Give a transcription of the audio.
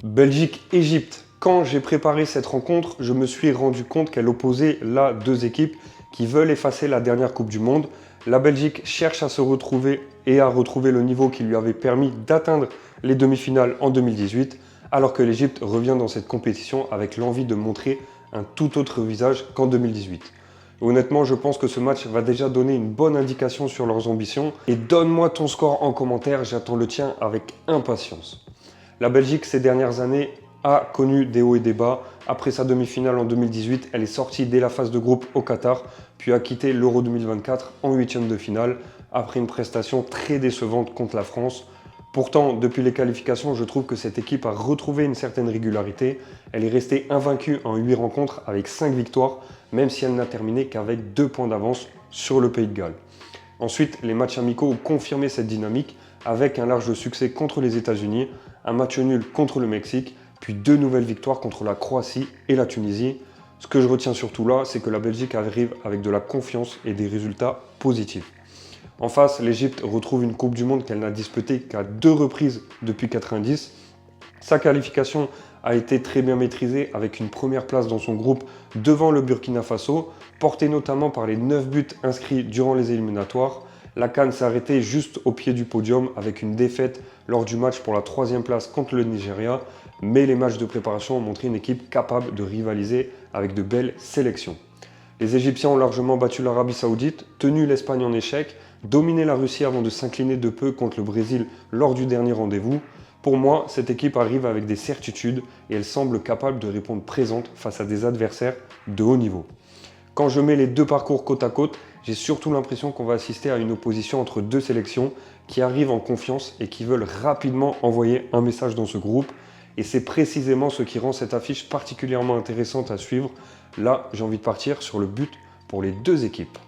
Belgique-Égypte. Quand j'ai préparé cette rencontre, je me suis rendu compte qu'elle opposait là deux équipes qui veulent effacer la dernière Coupe du Monde. La Belgique cherche à se retrouver et à retrouver le niveau qui lui avait permis d'atteindre les demi-finales en 2018, alors que l'Égypte revient dans cette compétition avec l'envie de montrer un tout autre visage qu'en 2018. Honnêtement, je pense que ce match va déjà donner une bonne indication sur leurs ambitions. Et donne-moi ton score en commentaire, j'attends le tien avec impatience. La Belgique, ces dernières années, a connu des hauts et des bas. Après sa demi-finale en 2018, elle est sortie dès la phase de groupe au Qatar, puis a quitté l'Euro 2024 en huitième de finale, après une prestation très décevante contre la France. Pourtant, depuis les qualifications, je trouve que cette équipe a retrouvé une certaine régularité. Elle est restée invaincue en 8 rencontres avec 5 victoires, même si elle n'a terminé qu'avec 2 points d'avance sur le Pays de Galles. Ensuite, les matchs amicaux ont confirmé cette dynamique avec un large succès contre les États-Unis, un match nul contre le Mexique, puis 2 nouvelles victoires contre la Croatie et la Tunisie. Ce que je retiens surtout là, c'est que la Belgique arrive avec de la confiance et des résultats positifs. En face, l'Égypte retrouve une Coupe du Monde qu'elle n'a disputée qu'à 2 reprises depuis 1990. Sa qualification a été très bien maîtrisée avec une première place dans son groupe devant le Burkina Faso, portée notamment par les 9 buts inscrits durant les éliminatoires. La CAN s'est arrêtée juste au pied du podium avec une défaite lors du match pour la 3e place contre le Nigeria, mais les matchs de préparation ont montré une équipe capable de rivaliser avec de belles sélections. Les Égyptiens ont largement battu l'Arabie Saoudite, tenu l'Espagne en échec, dominé la Russie avant de s'incliner de peu contre le Brésil lors du dernier rendez-vous. Pour moi, cette équipe arrive avec des certitudes et elle semble capable de répondre présente face à des adversaires de haut niveau. Quand je mets les deux parcours côte à côte, j'ai surtout l'impression qu'on va assister à une opposition entre deux sélections qui arrivent en confiance et qui veulent rapidement envoyer un message dans ce groupe. Et c'est précisément ce qui rend cette affiche particulièrement intéressante à suivre. Là, j'ai envie de partir sur le but pour les deux équipes.